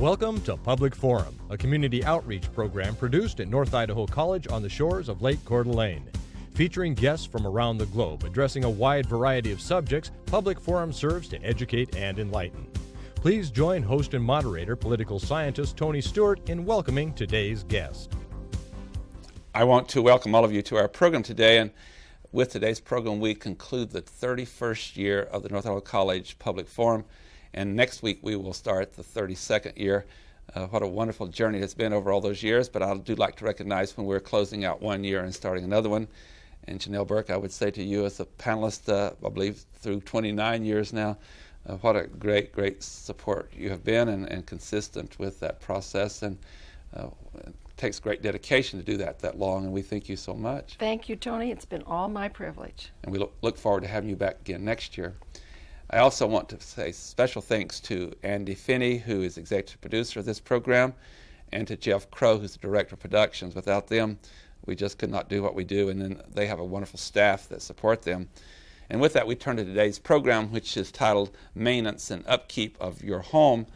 Welcome to Public Forum, a community outreach program produced at North Idaho College on the shores of Lake Coeur d'Alene. Featuring guests from around the globe addressing a wide variety of subjects, Public Forum serves to educate and enlighten. Please join host and moderator, political scientist Tony Stewart, in welcoming today's guest. I want to welcome all of you to our program today, and with today's program we conclude the 31st year of the North Idaho College Public Forum, and next week we will start the 32nd year. What a wonderful journey it's been over all those years, but I do like to recognize when we're closing out one year and starting another one. And Janelle Burke, I would say to you as a panelist, I believe through 29 years now, what a great support you have been and consistent with that process. And it takes great dedication to do that long, and we thank you so much. Thank you, Tony. It's been all my privilege. And we look forward to having you back again next year. I also want to say special thanks to Andy Finney, who is executive producer of this program, and to Jeff Crow, who's the director of productions. Without them, we just could not do what we do, and then they have a wonderful staff that support them. And with that, we turn to today's program, which is titled Maintenance and Upkeep of Your Home.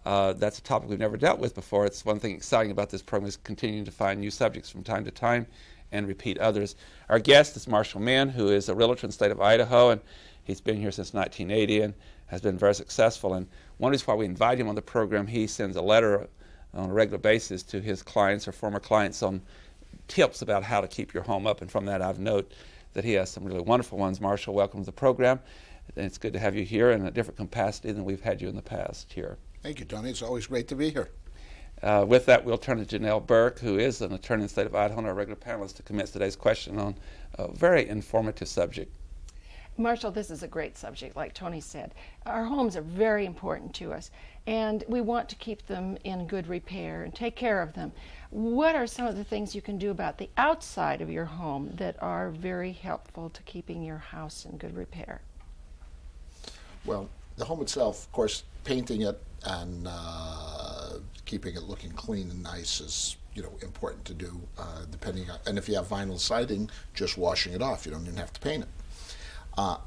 That's a topic we've never dealt with before. It's one thing exciting about this program is continuing to find new subjects from time to time and repeat others. Our guest is Marshall Menn, who is a realtor in the state of Idaho, and he's been here since 1980 and has been very successful. And one reason why we invite him on the program, he sends a letter on a regular basis to his clients or former clients on tips about how to keep your home up. And from that, I've noted that he has some really wonderful ones. Marshall, welcome to the program. And it's good to have you here in a different capacity than we've had you in the past here. Thank you, Tony. It's always great to be here. With that, we'll turn to Janelle Burke, who is an attorney in the state of Idaho and our regular panelist, to commence today's question on a very informative subject. Marshall, this is a great subject, like Tony said. Our homes are very important to us, and we want to keep them in good repair and take care of them. What are some of the things you can do about the outside of your home that are very helpful to keeping your house in good repair? Well, the home itself, of course, painting it and keeping it looking clean and nice is important to do. Depending on, and if you have vinyl siding, just washing it off. You don't even have to paint it.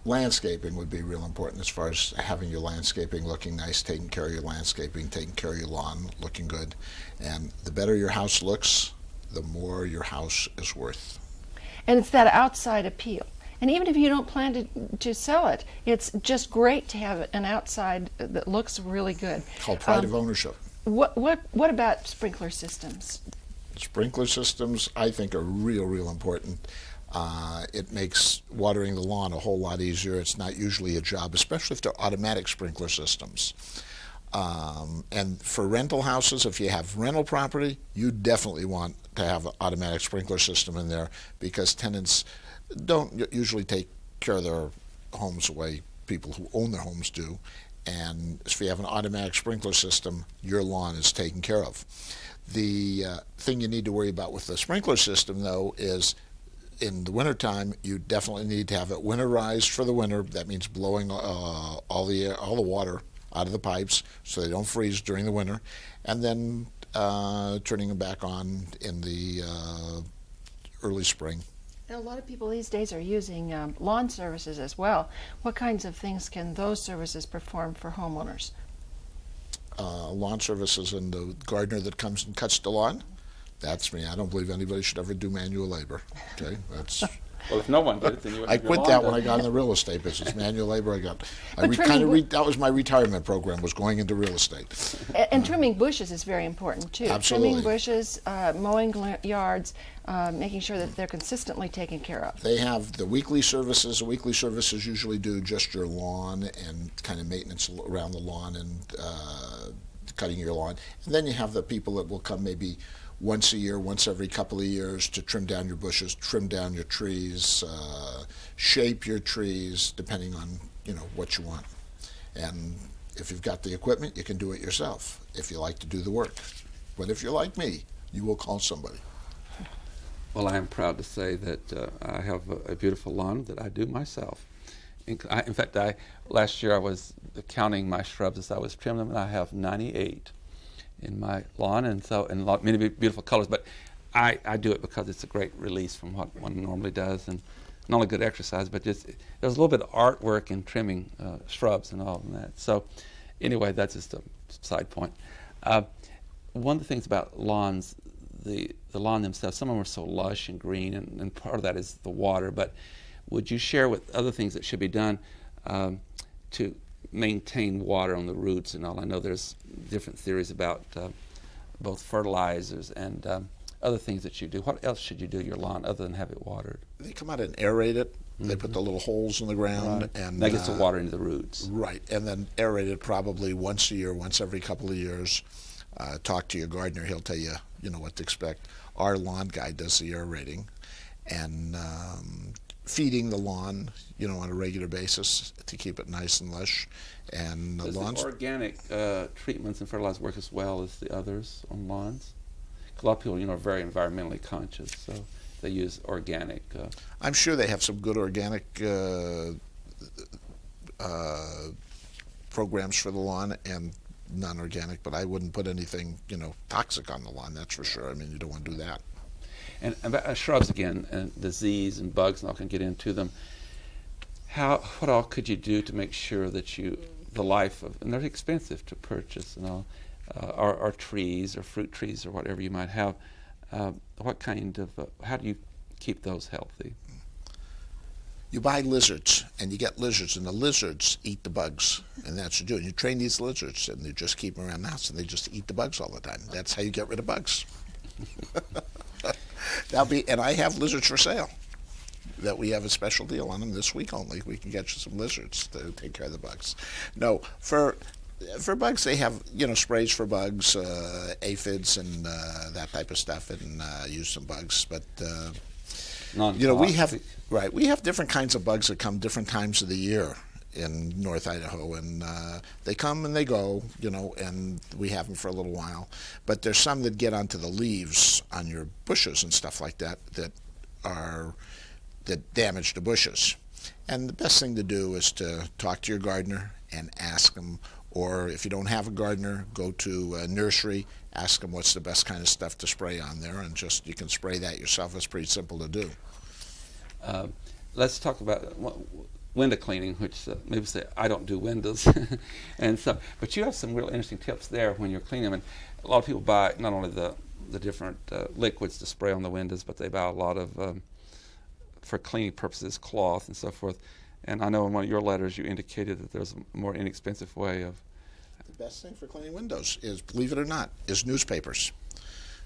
Landscaping would be real important as far as having your landscaping looking nice, taking care of your landscaping, taking care of your lawn, looking good. And the better your house looks, the more your house is worth. And it's that outside appeal. And even if you don't plan to sell it, it's just great to have an outside that looks really good. Called pride of ownership. What about sprinkler systems? Sprinkler systems, I think, are real important. It makes watering the lawn a whole lot easier. It's not usually a job, especially if they're automatic sprinkler systems. And for rental houses, if you have rental property, you definitely want to have an automatic sprinkler system in there, because tenants don't usually take care of their homes the way people who own their homes do. And if you have an automatic sprinkler system, your lawn is taken care of. The thing you need to worry about with the sprinkler system, though, is in the wintertime, you definitely need to have it winterized for the winter. That means blowing all the water out of the pipes so they don't freeze during the winter, and then turning them back on in the early spring. And a lot of people these days are using lawn services as well. What kinds of things can those services perform for homeowners? Lawn services and the gardener that comes and cuts the lawn. That's me. I don't believe anybody should ever do manual labor. Okay, that's. Well, if no one did it, then you would. I quit that when I got in the real estate business. Manual labor. That was my retirement program, was going into real estate. And trimming bushes is very important too. Absolutely. Trimming bushes, mowing yards, making sure that they're consistently taken care of. They have the weekly services. The weekly services usually do just your lawn and kind of maintenance around the lawn and cutting your lawn. And then you have the people that will come maybe once a year, once every couple of years, to trim down your bushes, trim down your trees, shape your trees, depending on what you want. And if you've got the equipment, you can do it yourself if you like to do the work. But if you're like me, you will call somebody. Well, I am proud to say that I have a beautiful lawn that I do myself. In fact, last year I was counting my shrubs as I was trimming them, and I have 98 in my lawn, and many beautiful colors. But I do it because it's a great release from what one normally does, and not only good exercise, but just there's a little bit of artwork in trimming shrubs and all of that. So anyway, that's just a side point. One of the things about lawns, the lawn themselves, some of them are so lush and green, and part of that is the water, but would you share with other things that should be done to maintain water on the roots and all? I know there's different theories about both fertilizers and other things that you do. What else should you do to your lawn other than have it watered? They come out and aerate it. They put the little holes in the ground, Right. and That gets the water into the roots. Right, and then aerate it probably once a year, once every couple of years. Talk to your gardener; he'll tell you, what to expect. Our lawn guy does the aerating, and feeding the lawn, on a regular basis to keep it nice and lush. And Does the organic treatments and fertilizers work as well as the others on lawns? A lot of people, are very environmentally conscious, so they use organic. I'm sure they have some good organic programs for the lawn and non-organic, but I wouldn't put anything, toxic on the lawn, that's for sure. I mean, you don't want to do that. And about shrubs again, and disease and bugs, and I can get into them. What all could you do to make sure that the life of, and they're expensive to purchase, or trees or fruit trees or whatever you might have. What kind of, how do you keep those healthy? You buy lizards, and you get lizards, and the lizards eat the bugs, and that's what you do. And you train these lizards, and you just keep them around the house, and they just eat the bugs all the time. That's how you get rid of bugs. And I have lizards for sale. That we have a special deal on them this week only. We can get you some lizards to take care of the bugs. No, for bugs, they have sprays for bugs, aphids, and that type of stuff, and use some bugs. But we have different kinds of bugs that come different times of the year in North Idaho, and they come and they go, and we have them for a little while. But there's some that get onto the leaves on your bushes and stuff like that that damage the bushes. And the best thing to do is to talk to your gardener and ask them, or if you don't have a gardener, go to a nursery, ask them what's the best kind of stuff to spray on there, and you can spray that yourself. It's pretty simple to do. Let's talk about window cleaning, which maybe say I don't do windows, and so. But you have some real interesting tips there when you're cleaning them. And a lot of people buy not only the different liquids to spray on the windows, but they buy a lot of for cleaning purposes, cloth and so forth. And I know in one of your letters you indicated that there's a more inexpensive way of. The best thing for cleaning windows is, believe it or not, is newspapers.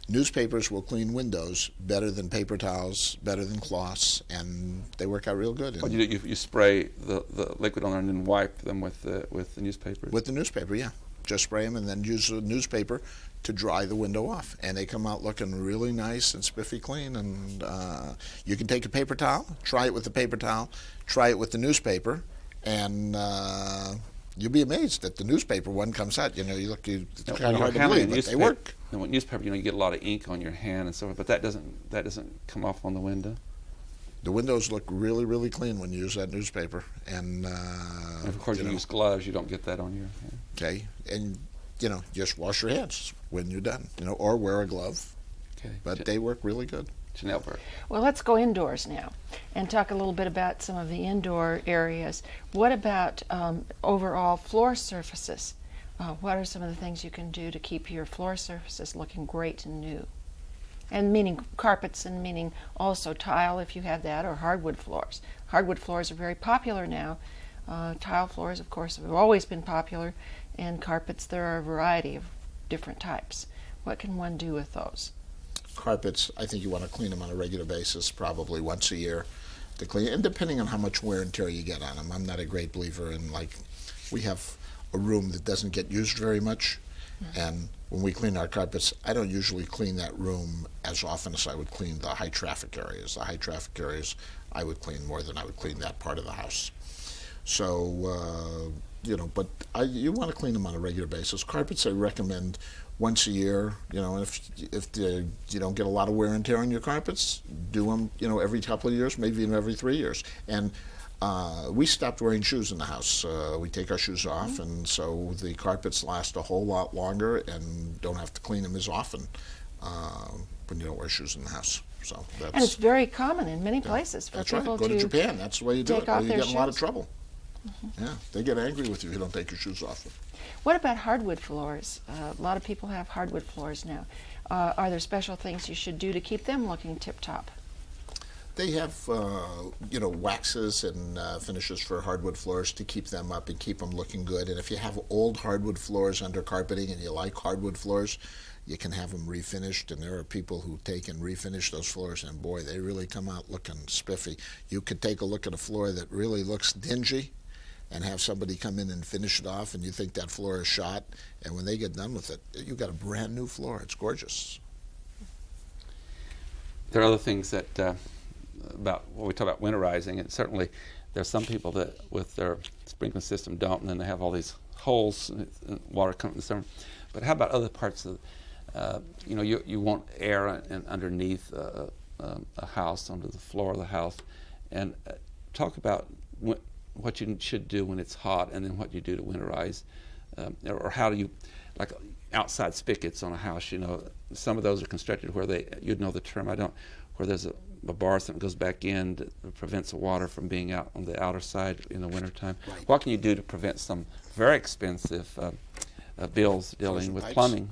Newspapers will clean windows better than paper towels, better than cloths, and they work out real good. Well, you spray the liquid on there and then wipe them with the newspapers? With the newspaper, yeah. Just spray them and then use the newspaper to dry the window off. And they come out looking really nice and spiffy clean. And you can take a paper towel, try it with the paper towel, try it with the newspaper, and you'll be amazed that the newspaper one comes out. It's kind of hard to believe, but they work. And with newspaper, you get a lot of ink on your hand and so forth, but that doesn't come off on the window. The windows look really, really clean when you use that newspaper. And of course, you use gloves, you don't get that on your hand. Okay, and just wash your hands when you're done, or wear a glove. Okay, but they work really good. Janelle Burke. Well, let's go indoors now and talk a little bit about some of the indoor areas. What about overall floor surfaces? What are some of the things you can do to keep your floor surfaces looking great and new? And meaning carpets, and meaning also tile if you have that, or hardwood floors. Hardwood floors are very popular now. Tile floors, of course, have always been popular, and carpets, there are a variety of different types. What can one do with those? Carpets, I think you want to clean them on a regular basis, probably once a year to clean, and depending on how much wear and tear you get on them. I'm not a great believer in, we have a room that doesn't get used very much, and when we clean our carpets, I don't usually clean that room as often as I would clean the high traffic areas. The high traffic areas I would clean more than I would clean that part of the house. So, but you want to clean them on a regular basis. Carpets I recommend once a year, and if you don't get a lot of wear and tear on your carpets, do them, every couple of years, maybe even every 3 years. And we stopped wearing shoes in the house. We take our shoes off, and so the carpets last a whole lot longer and don't have to clean them as often when you don't wear shoes in the house. So and it's very common in many places for people to. Go to Japan. That's the way you do it. Or you get in a lot of trouble. Yeah, they get angry with you if you don't take your shoes off them. What about hardwood floors? A lot of people have hardwood floors now. Are there special things you should do to keep them looking tip-top? They have, waxes and finishes for hardwood floors to keep them up and keep them looking good. And if you have old hardwood floors under carpeting and you like hardwood floors, you can have them refinished. And there are people who take and refinish those floors, and boy, they really come out looking spiffy. You could take a look at a floor that really looks dingy and have somebody come in and finish it off, and you think that floor is shot. And when they get done with it, you've got a brand new floor. It's gorgeous. There are other things that about when we talk about winterizing, and certainly there's some people that with their sprinkler system don't, and then they have all these holes and water coming in the summer. But how about other parts of, you want air underneath a house, under the floor of the house, and talk about what you should do when it's hot, and then what you do to winterize, or how do you, like outside spigots on a house, some of those are constructed where you'd know the term, I don't, where there's a bar that goes back in that prevents the water from being out on the outer side in the wintertime. Right. What can you do to prevent some very expensive bills dealing Frozen with pipes? plumbing?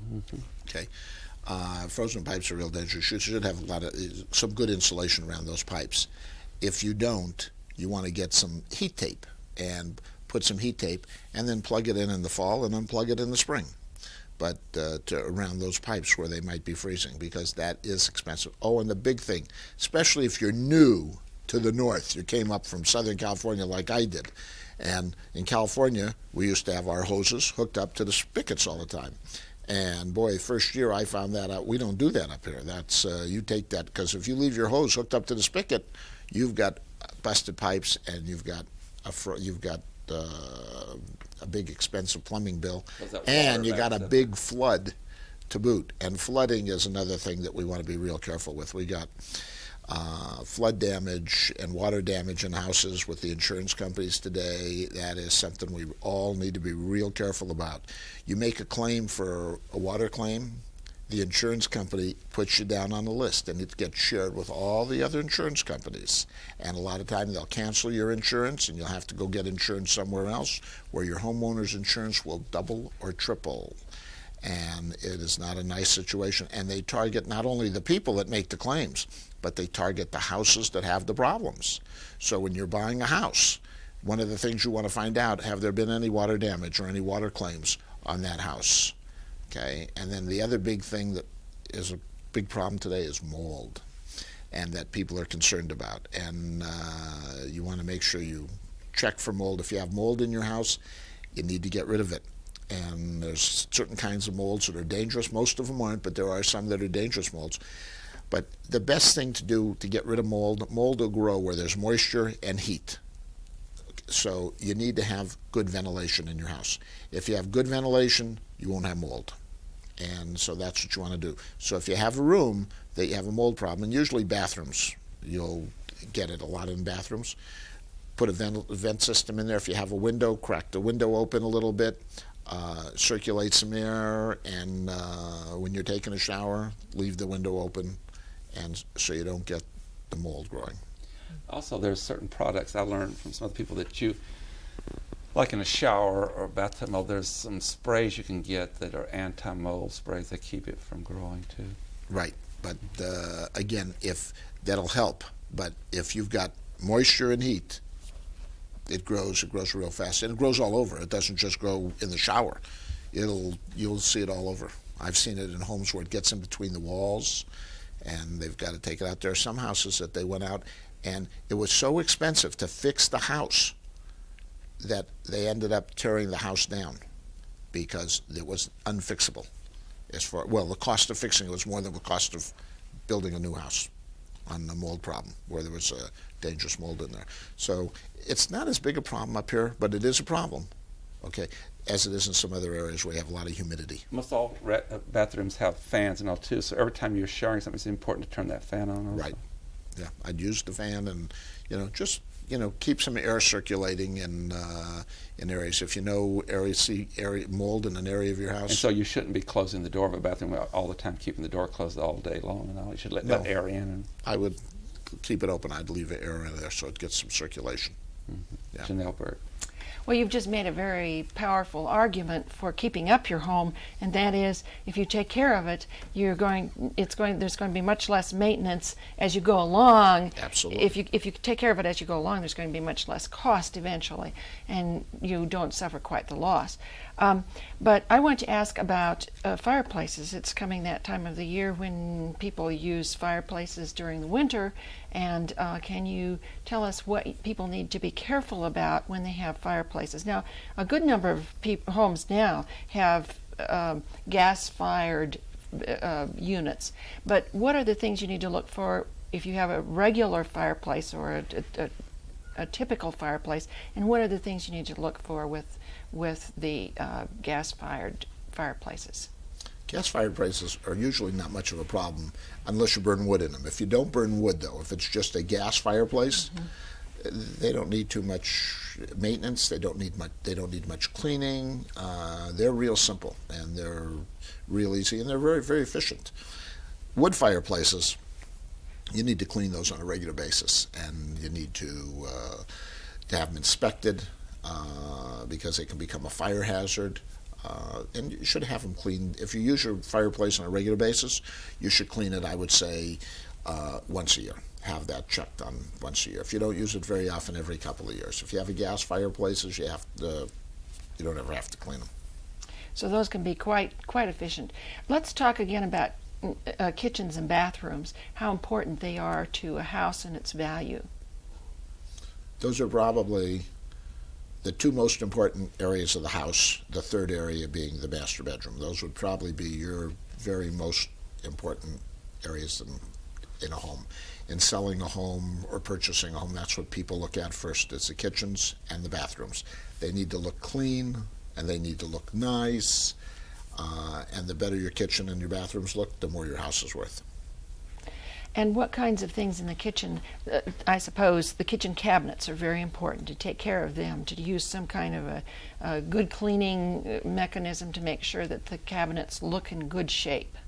Okay. Frozen pipes are real dangerous. You should have some good insulation around those pipes. If you don't, you want to get some heat tape and put some heat tape and then plug it in the fall and unplug it in the spring. But around those pipes where they might be freezing, because that is expensive. Oh, and the big thing, especially if you're new to the north, you came up from Southern California like I did, and in California we used to have our hoses hooked up to the spigots all the time. And boy, first year I found that out. We don't do that up here. That's you take that, because if you leave your hose hooked up to the spigot, you've got busted pipes and you've got a big expensive plumbing bill, and you got a big flood to boot. And flooding is another thing that we want to be real careful with. We got flood damage and water damage in houses with the insurance companies today. That is something we all need to be real careful about. You make a claim for a water claim, the insurance company puts you down on the list, and it gets shared with all the other insurance companies. And a lot of time they'll cancel your insurance, and you'll have to go get insurance somewhere else, where your homeowner's insurance will double or triple. And it is not a nice situation. And they target not only the people that make the claims, but they target the houses that have the problems. So when you're buying a house, one of the things you want to find out, have there been any water damage or any water claims on that house? Okay, and then the other big thing that is a big problem today is mold, and that people are concerned about. And you want to make sure you check for mold. If you have mold in your house, you need to get rid of it. And there's certain kinds of molds that are dangerous. Most of them aren't, but there are some that are dangerous molds. But the best thing to do to get rid of mold will grow where there's moisture and heat. So you need to have good ventilation in your house. If you have good ventilation, you won't have mold. And so that's what you want to do. So if you have a room that you have a mold problem, and usually bathrooms, you'll get it a lot in bathrooms, put a vent system in there. If you have a window, crack the window open a little bit, circulate some air, and when you're taking a shower, leave the window open, and so you don't get the mold growing. Also, there's certain products I learned from some other people that you, like in a shower or bathtub, there's some sprays you can get that are anti-mold sprays that keep it from growing too. Right, but again, if that'll help. But if you've got moisture and heat, it grows real fast, and it grows all over. It doesn't just grow in the shower. You'll see it all over. I've seen it in homes where it gets in between the walls, and they've got to take it out. There are some houses that they went out, and it was so expensive to fix the house that they ended up tearing the house down because it was unfixable. The cost of fixing it was more than the cost of building a new house on the mold problem, where there was a dangerous mold in there. So it's not as big a problem up here, but it is a problem, okay, as it is in some other areas where you have a lot of humidity. Most all bathrooms have fans and all too, so every time you're showering something, it's important to turn that fan on also. Right. Yeah, I'd use the fan and, just keep some air circulating in areas. If you know area mold in an area of your house. And so you shouldn't be closing the door of a bathroom all the time, keeping the door closed all day long. You should let air in. I would keep it open. I'd leave air in there so it gets some circulation. Mm-hmm. Yeah. Janelle Burke. Well, you've just made a very powerful argument for keeping up your home, and that is, if you take care of it, there's going to be much less maintenance as you go along. Absolutely. If you take care of it as you go along, there's going to be much less cost eventually, and you don't suffer quite the loss. But I want to ask about fireplaces. It's coming that time of the year when people use fireplaces during the winter, and can you tell us what people need to be careful about when they have fireplaces? Now, a good number of homes now have gas-fired units, but what are the things you need to look for if you have a regular fireplace or a typical fireplace, and what are the things you need to look for with the gas-fired fireplaces? Gas fireplaces are usually not much of a problem unless you burn wood in them. If you don't burn wood, though, if it's just a gas fireplace, they don't need too much maintenance. They don't need much cleaning. They're real simple, and they're real easy, and they're very, very efficient. Wood fireplaces, you need to clean those on a regular basis, and you need to have them inspected because they can become a fire hazard. And you should have them cleaned. If you use your fireplace on a regular basis, you should clean it, I would say, once a year. Have that checked on once a year. If you don't use it very often, every couple of years. If you have a gas fireplaces, you don't ever have to clean them. So those can be quite efficient. Let's talk again about kitchens and bathrooms, how important they are to a house and its value. Those are probably the two most important areas of the house, the third area being the master bedroom. Those would probably be your very most important areas in a home. In selling a home or purchasing a home, that's what people look at first. It's the kitchens and the bathrooms. They need to look clean and they need to look nice. And the better your kitchen and your bathrooms look, the more your house is worth. And what kinds of things in the kitchen? I suppose the kitchen cabinets are very important to take care of them, to use some kind of a good cleaning mechanism to make sure that the cabinets look in good shape.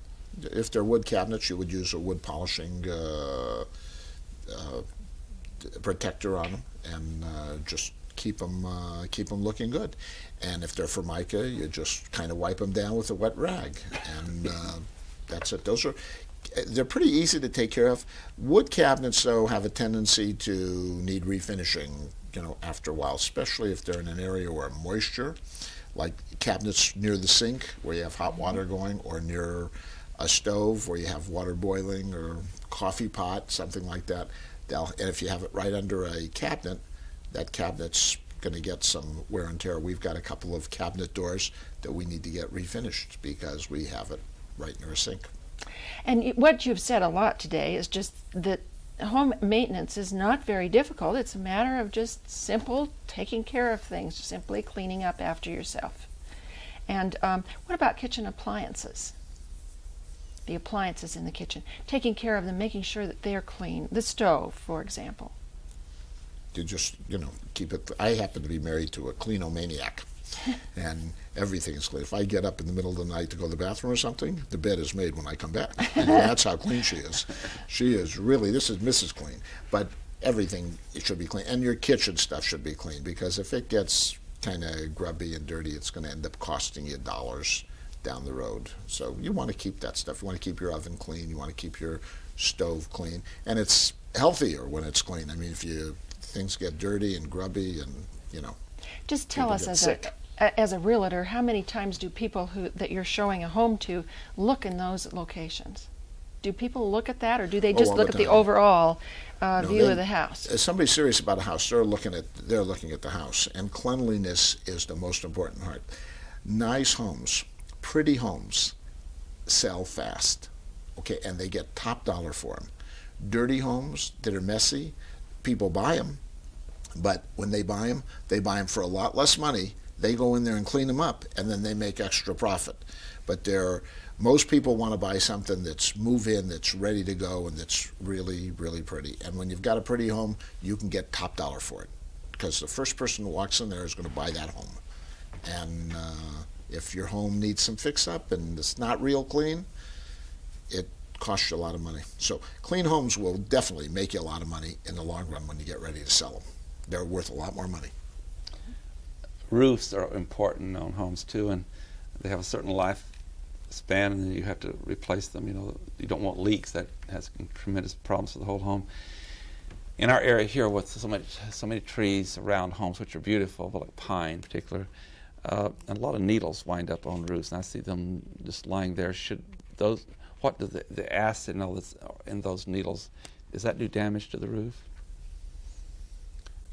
If they're wood cabinets, you would use a wood polishing protector on them and just keep them looking good. And if they're Formica, you just kind of wipe them down with a wet rag, and that's it. They're pretty easy to take care of. Wood cabinets, though, have a tendency to need refinishing, after a while, especially if they're in an area where moisture, like cabinets near the sink where you have hot water going, or near a stove where you have water boiling, or coffee pot, something like that. And if you have it right under a cabinet, that cabinet's going to get some wear and tear. We've got a couple of cabinet doors that we need to get refinished because we have it right near a sink. And what you've said a lot today is just that home maintenance is not very difficult. It's a matter of just simple taking care of things, simply cleaning up after yourself. And what about kitchen appliances? The appliances in the kitchen, taking care of them, making sure that they're clean. The stove, for example. You just, keep it. I happen to be married to a cleanomaniac, and everything is clean. If I get up in the middle of the night to go to the bathroom or something, the bed is made when I come back. And that's how clean she is. She is really, this is Mrs. Clean. But everything should be clean. And your kitchen stuff should be clean, because if it gets kind of grubby and dirty, it's going to end up costing you dollars down the road. So you want to keep that stuff. You want to keep your oven clean. You want to keep your stove clean. And it's healthier when it's clean. I mean, if things get dirty and grubby and, Just tell us, as a realtor, how many times do people that you're showing a home to look in those locations? Do people look at that, or do they just look at the overall view of the house? If somebody's serious about a house, they're looking at the house, and cleanliness is the most important part. Nice homes, pretty homes, sell fast, okay, and they get top dollar for them. Dirty homes that are messy, people buy them, but when they buy them for a lot less money. They go in there and clean them up, and then they make extra profit. But most people want to buy something that's move-in, that's ready to go, and that's really, really pretty. And when you've got a pretty home, you can get top dollar for it, because the first person who walks in there is going to buy that home. And if your home needs some fix-up and it's not real clean, it costs you a lot of money. So clean homes will definitely make you a lot of money in the long run when you get ready to sell them. They're worth a lot more money. roofs are important on homes too, and they have a certain life span, and then you have to replace them. You don't want leaks. That has tremendous problems for the whole home. In our area here, with so many trees around homes, which are beautiful, but like pine in particular, and a lot of needles wind up on roofs, and I see them just lying there. What does the acid and all this in those needles, does that do damage to the roof?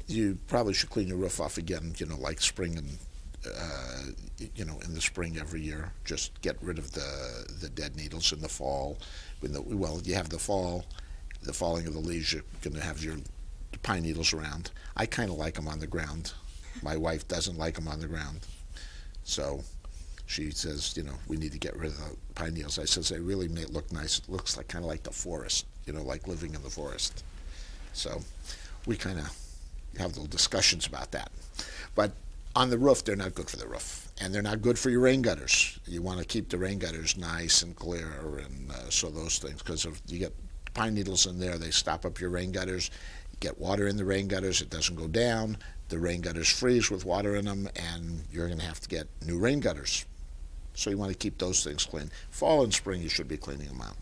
You probably should clean your roof off again, like spring and, in the spring every year. Just get rid of the dead needles in the fall. You have the falling of the leaves, you're going to have your pine needles around. I kind of like them on the ground. My wife doesn't like them on the ground. So she says, we need to get rid of the pine needles. I says, they really look nice. It looks kind of like the forest, like living in the forest. So we kind of have little discussions about that. But on the roof, they're not good for the roof. And they're not good for your rain gutters. You want to keep the rain gutters nice and clear, and so those things, because if you get pine needles in there, they stop up your rain gutters. You get water in the rain gutters, it doesn't go down. The rain gutters freeze with water in them, and you're going to have to get new rain gutters. So you want to keep those things clean. Fall and spring, you should be cleaning them out.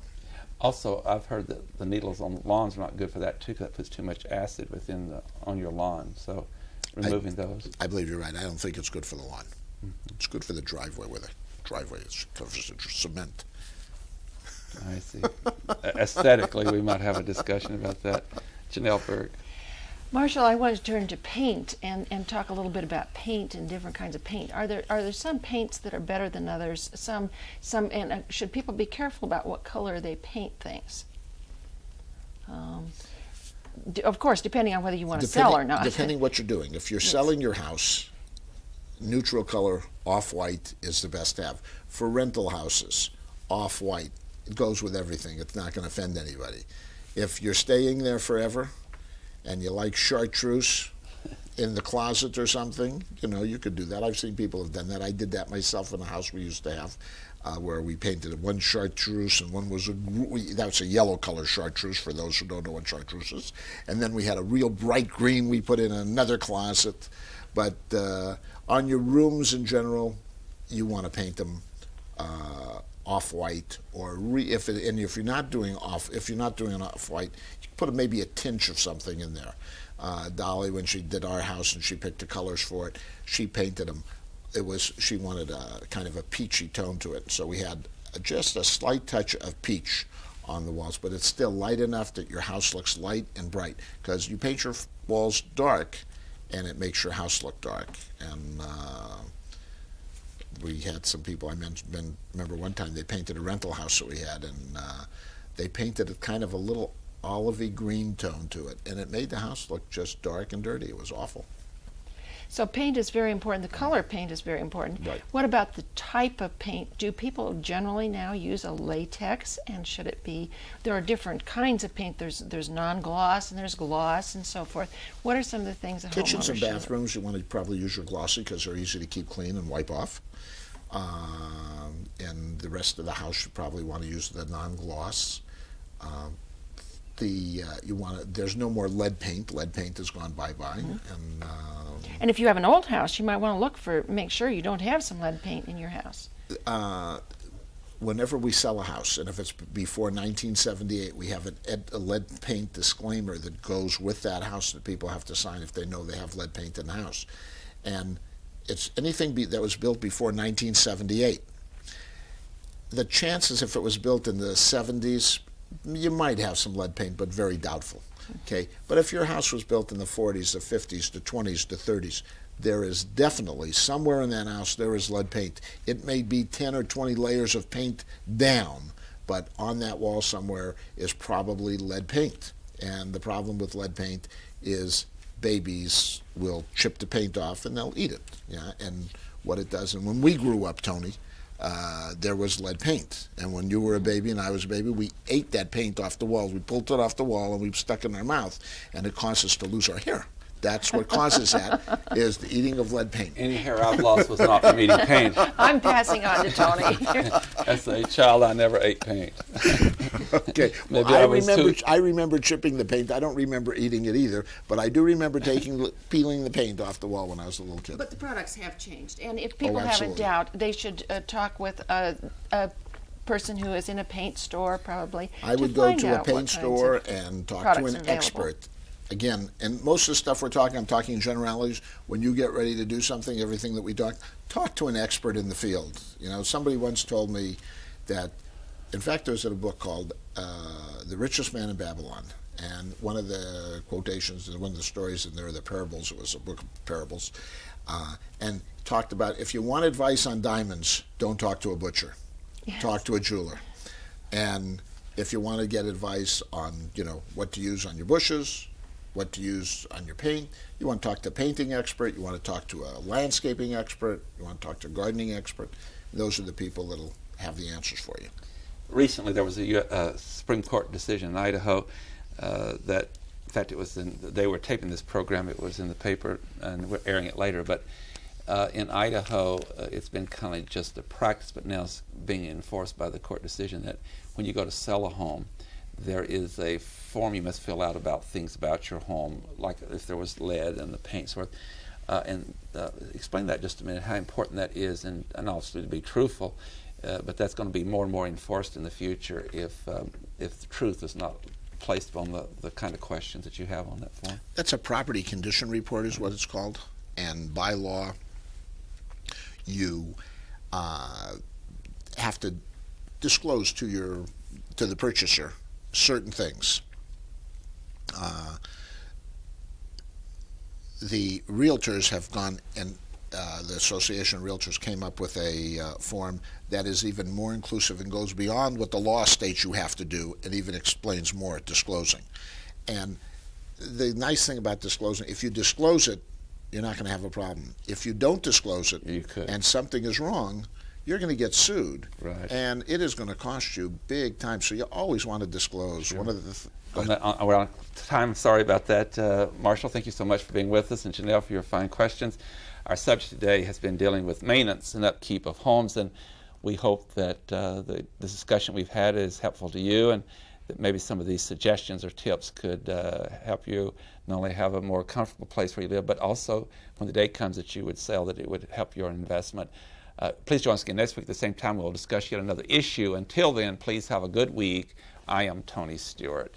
Also, I've heard that the needles on lawns are not good for that too, because that puts too much acid on your lawn. So removing those. I believe you're right. I don't think it's good for the lawn. Mm-hmm. It's good for the driveway, where the driveway is covered in cement. I see. Aesthetically, we might have a discussion about that. Janelle Berg. Marshall, I want to turn to paint and talk a little bit about paint and different kinds of paint. Are there some paints that are better than others? Some and should people be careful about what color they paint things? Of course, depending on whether you want to sell or not. Depending what you're doing. If you're selling your house, neutral color, off-white is the best to have. For rental houses, off-white, it goes with everything. It's not going to offend anybody. If you're staying there forever, and you like chartreuse in the closet or something, you could do that. I've seen people have done that. I did that myself in a house we used to have, where we painted one chartreuse and one was that's a yellow color chartreuse for those who don't know what chartreuse is. And then we had a real bright green we put in another closet. But on your rooms in general, you want to paint them off-white, or if you're not doing an off-white, you put maybe a tinge of something in there. Dolly, when she did our house and she picked the colors for it, she painted them. She wanted a kind of a peachy tone to it, so we had just a slight touch of peach on the walls, but it's still light enough that your house looks light and bright, because you paint your walls dark and it makes your house look dark. And we had some people, remember one time they painted a rental house that we had, and they painted it kind of a little olivey green tone to it, and it made the house look just dark and dirty. It was awful. So paint is very important. The color of paint is very important. Right. What about the type of paint? Do people generally now use a latex, and should it be? There are different kinds of paint. There's non-gloss and there's gloss and so forth. What are some of the things that kitchens homeowners and should? bathrooms, you want to probably use your glossy because they're easy to keep clean and wipe off. And the rest of the house you probably want to use the non-gloss. There's no more lead paint. Lead paint has gone bye-bye. Mm-hmm. And if you have an old house, you might want to make sure you don't have some lead paint in your house. Whenever we sell a house, and if it's before 1978, we have a lead paint disclaimer that goes with that house that people have to sign if they know they have lead paint in the house. And it's anything that was built before 1978. The chances, if it was built in the 70s, you might have some lead paint, but very doubtful. Okay, but if your house was built in the 40s, the 50s, the 20s, the 30s, there is definitely somewhere in that house there is lead paint. It may be 10 or 20 layers of paint down, but on that wall somewhere is probably lead paint. And the problem with lead paint is babies will chip the paint off and they'll eat it. Yeah, and what it does. And when we grew up, Tony, there was lead paint. And when you were a baby and I was a baby, we ate that paint off the walls. We pulled it off the wall and we stuck it in our mouth, and it caused us to lose our hair. That's what causes that, is the eating of lead paint. Any hair I've lost was not from eating paint. I'm passing on to Tony. As a child, I never ate paint. Okay. Well, I remember chipping the paint. I don't remember eating it either, but I do remember peeling the paint off the wall when I was a little kid. But the products have changed, and if people have a absolutely. doubt, they should talk with a person who is in a paint store, probably. I would go to a paint store and talk to an expert. Again, and most of the stuff I'm talking generalities. When you get ready to do something, everything that we talk to an expert in the field. You know, somebody once told me that, in fact, there was a book called The Richest Man in Babylon. And one of the quotations, one of the stories in there are the parables. It was a book of parables. And talked about, if you want advice on diamonds, don't talk to a butcher. Yes. Talk to a jeweler. And if you want to get advice on, what to use on your bushes, what to use on your paint, you want to talk to a painting expert, you want to talk to a landscaping expert, you want to talk to a gardening expert. Those are the people that'll have the answers for you. Recently, there was a Supreme Court decision in Idaho that, in fact, they were taping this program. It was in the paper, and we're airing it later. But in Idaho, it's been kind of just a practice, but now it's being enforced by the court decision that when you go to sell a home, there is a form you must fill out about things about your home, like if there was lead and the paint sort. And explain that just a minute, how important that is, and obviously to be truthful. But that's going to be more and more enforced in the future if the truth is not placed on the kind of questions that you have on that form. That's a property condition report is what it's called. And by law, you have to disclose to the purchaser certain things. The realtors have gone, and the Association of Realtors came up with a form that is even more inclusive and goes beyond what the law states you have to do, and even explains more at disclosing. And the nice thing about disclosing, if you disclose it, you're not going to have a problem. If you don't disclose it, and something is wrong, you're going to get sued, right, and it is going to cost you big time. So you always want to disclose. Sure. One of the we're on time. Sorry about that, Marshall. Thank you so much for being with us, and Janelle for your fine questions. Our subject today has been dealing with maintenance and upkeep of homes, and we hope that the discussion we've had is helpful to you, and that maybe some of these suggestions or tips could help you not only have a more comfortable place where you live, but also when the day comes that you would sell, that it would help your investment. Please join us again next week at the same time. We'll discuss yet another issue. Until then, please have a good week. I am Tony Stewart.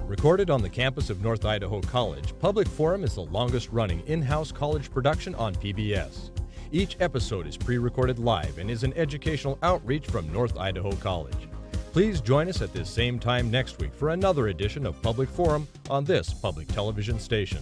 Recorded on the campus of North Idaho College, Public Forum is the longest-running in-house college production on PBS. Each episode is pre-recorded live and is an educational outreach from North Idaho College. Please join us at this same time next week for another edition of Public Forum on this public television station.